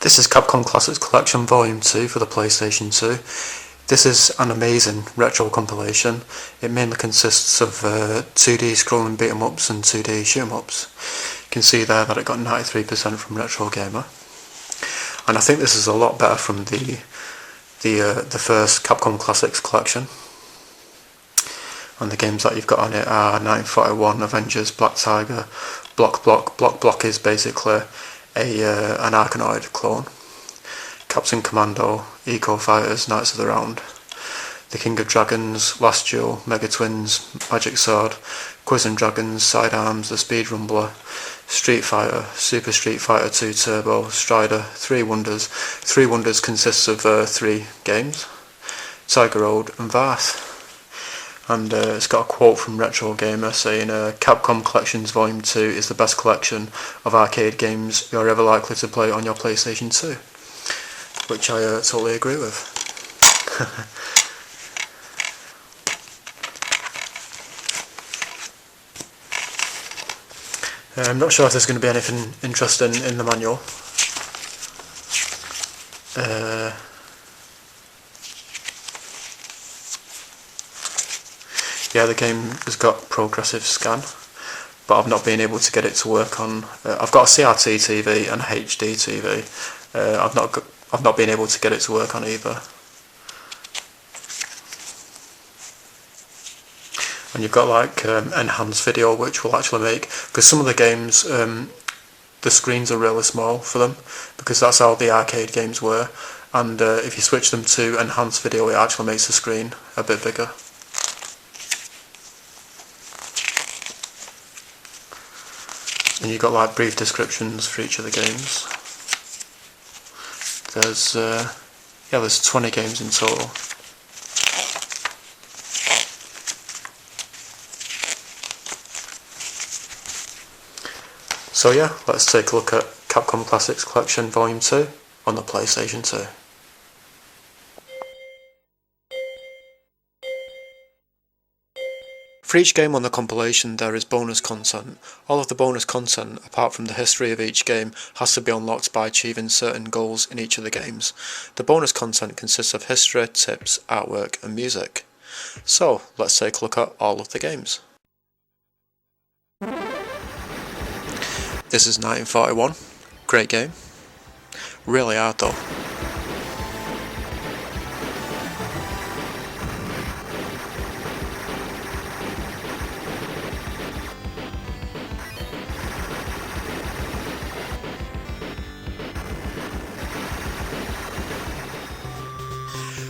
This is Capcom Classics Collection Volume 2 for the PlayStation 2. This is an amazing retro compilation. It mainly consists of 2D scrolling beat 'em ups and 2D shoot 'em ups. You can see there that it got 93% from Retro Gamer. And I think this is a lot better from the first Capcom Classics collection. And the games that you've got on it are 1941, Avengers, Black Tiger, Block Block. Block Block is basically an Arkanoid clone. Captain Commando, Eco Fighters, Knights of the Round, The King of Dragons, Last Duel, Mega Twins, Magic Sword, Quiz and Dragons, Sidearms, The Speed Rumbler, Street Fighter, Super Street Fighter 2 Turbo, Strider, Three Wonders. Three Wonders consists of 3 games, Tiger Road and Varth. And it's got a quote from Retro Gamer saying, Capcom Collections Volume 2 is the best collection of arcade games you're ever likely to play on your PlayStation 2. Which I totally agree with. I'm not sure if there's going to be anything interesting in the manual. Yeah, the game has got progressive scan, but I've not been able to get it to work on. I've got a CRT TV and a HD TV. I've not been able to get it to work on either. And you've got like enhanced video, which will actually make, because some of the games the screens are really small for them, because that's how the arcade games were. And if you switch them to enhanced video, it actually makes the screen a bit bigger. And you've got like brief descriptions for each of the games. There's 20 games in total. So yeah, let's take a look at Capcom Classics Collection Volume 2 on the PlayStation 2. For each game on the compilation there is bonus content. All of the bonus content, apart from the history of each game, has to be unlocked by achieving certain goals in each of the games. The bonus content consists of history, tips, artwork and music. So, let's take a look at all of the games. This is 1941. Great game. Really hard though.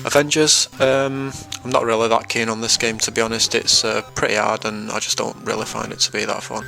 Avengers, I'm not really that keen on this game, to be honest. It's pretty hard and I just don't really find it to be that fun.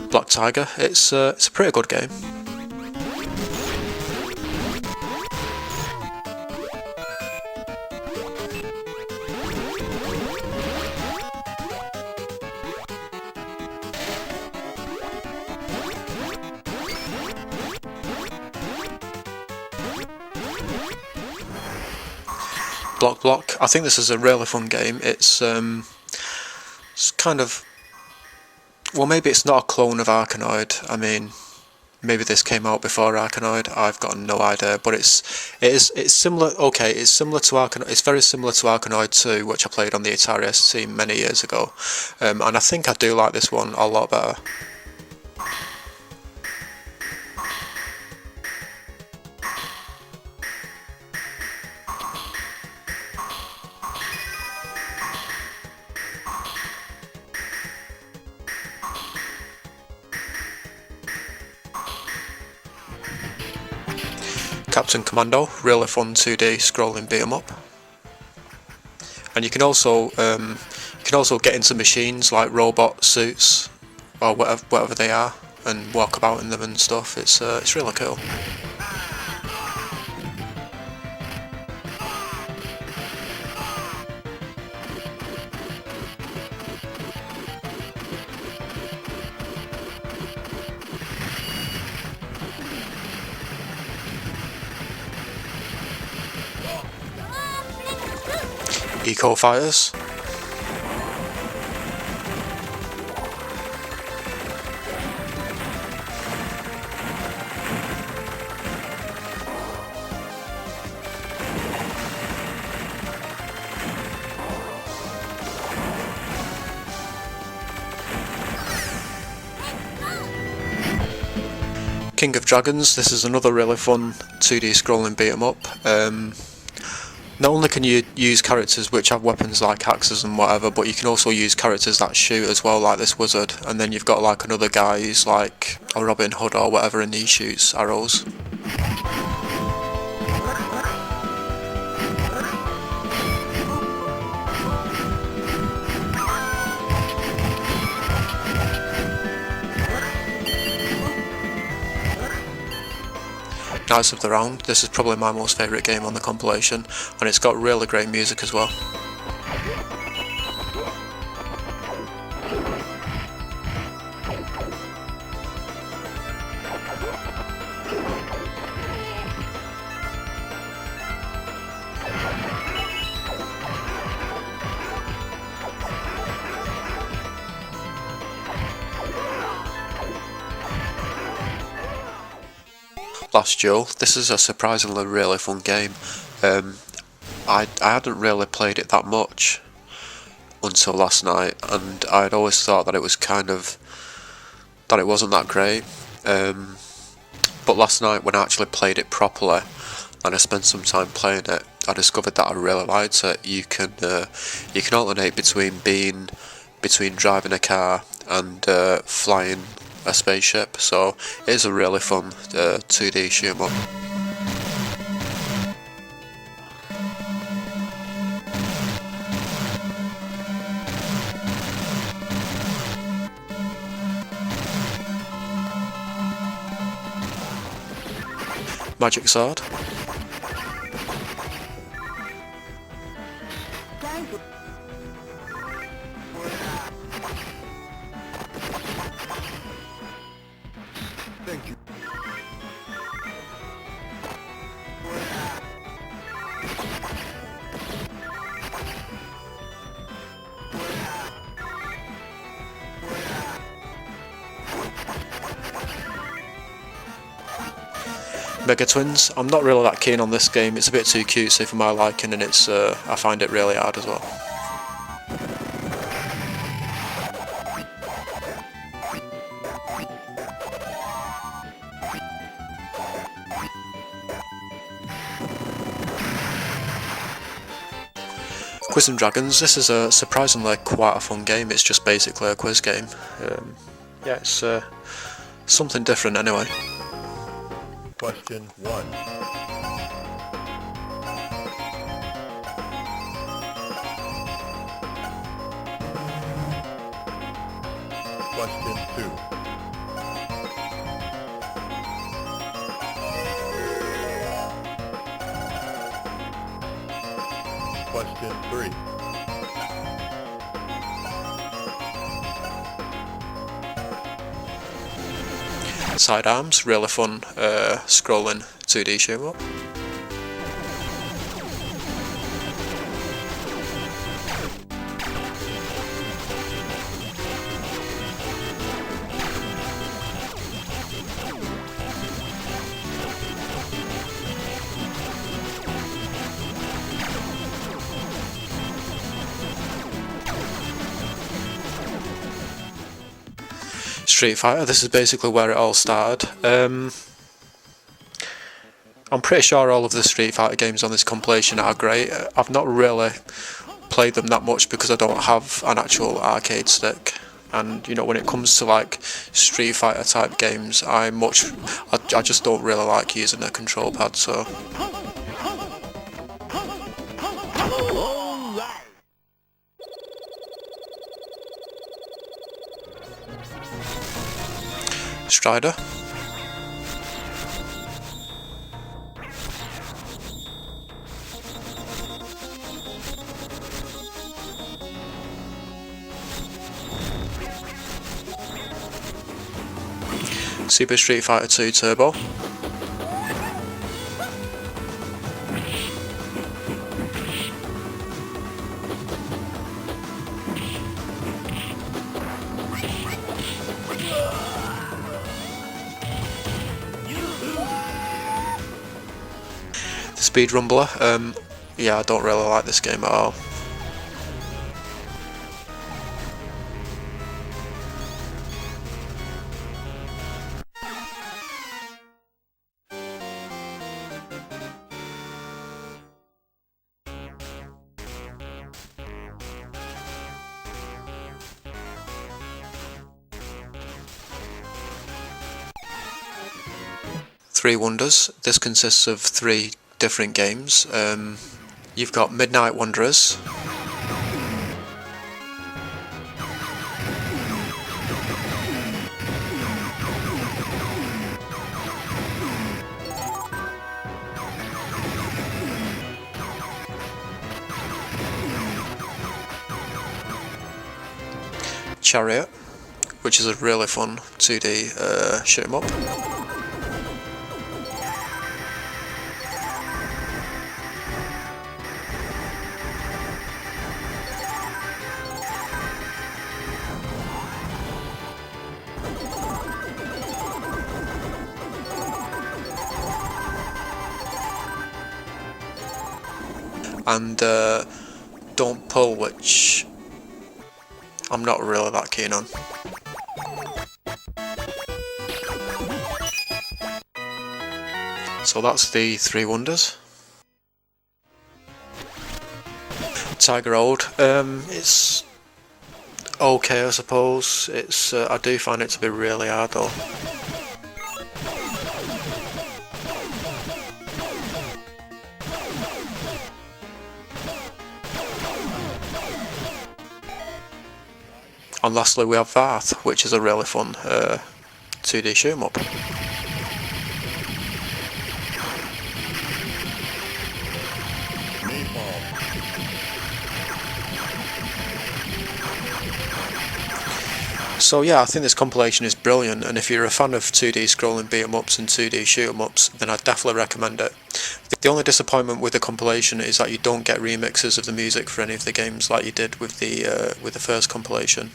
Black Tiger, it's a pretty good game. Block Block, I think this is a really fun game. It's kind of, well, maybe it's not a clone of Arkanoid. I mean, maybe this came out before Arkanoid. I've got no idea, but it's similar. Okay, it's similar to Arkanoid. It's very similar to Arkanoid 2, which I played on the Atari ST many years ago, and I think I do like this one a lot better. Captain Commando, really fun 2D scrolling beat 'em up. And you can also get into machines like robot suits or whatever they are and walk about in them and stuff. It's really cool. Eco Fighters. King of Dragons. This is another really fun 2D scrolling beat 'em up. Not only can you use characters which have weapons like axes and whatever, but you can also use characters that shoot as well, like this wizard, and then you've got like another guy who's like a Robin Hood or whatever, and he shoots arrows. Knights of the Round. This is probably my most favourite game on the compilation, and it's got really great music as well. Last Duel. This is a surprisingly really fun game. I hadn't really played it that much until last night, and I'd always thought that it was that it wasn't that great. But last night when I actually played it properly and I spent some time playing it, I discovered that I really liked it. You can alternate between driving a car and flying a spaceship, so it is a really fun 2D shoot 'em up. Magic Sword. Thank you. Mega Twins. I'm not really that keen on this game. It's a bit too cutesy for my liking, and I find it really hard as well. Quiz and Dragons. This is a surprisingly quite a fun game. It's just basically a quiz game. Yeah, it's something different anyway. Question 1. Question 2. Question 3. Sidearms, really fun scrolling 2D shoot 'em up. Street Fighter. This is basically where it all started. I'm pretty sure all of the Street Fighter games on this compilation are great. I've not really played them that much because I don't have an actual arcade stick, and you know, when it comes to like Street Fighter type games, I just don't really like using a control pad, so. Strider. Super Street Fighter 2 Turbo. Speed Rumbler. Yeah, I don't really like this game at all. Three Wonders. This consists of 3 different games. You've got Midnight Wanderers, Chariot, which is a really fun 2D shoot 'em up. And Don't Pull, which I'm not really that keen on. So that's the 3 Wonders. Tiger Road, it's okay, I suppose. It's I do find it to be really hard though. And lastly we have Varth, which is a really fun 2D shoot 'em up. So yeah, I think this compilation is brilliant, and if you're a fan of 2D scrolling beat 'em ups and 2D shoot 'em ups, then I'd definitely recommend it. The only disappointment with the compilation is that you don't get remixes of the music for any of the games like you did with the first compilation.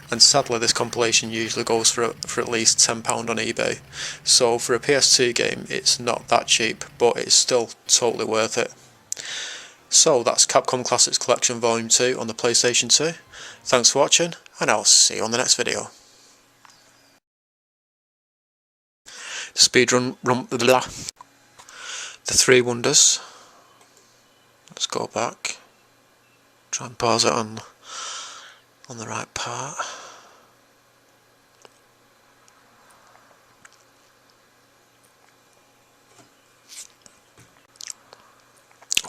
And sadly this compilation usually goes for at least £10 on eBay, so for a PS2 game it's not that cheap, but it's still totally worth it. So that's Capcom Classics Collection Volume 2 on the PlayStation 2. Thanks for watching, and I'll see you on the next video. The 3 Wonders. Let's go back. Try and pause it on the right part.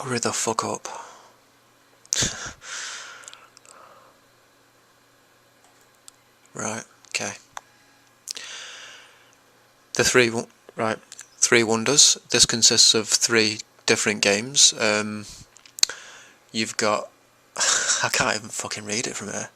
Hurry the fuck up. Right, okay. The 3 Wonders. This consists of 3 different games. You've got I can't even fucking read it from here.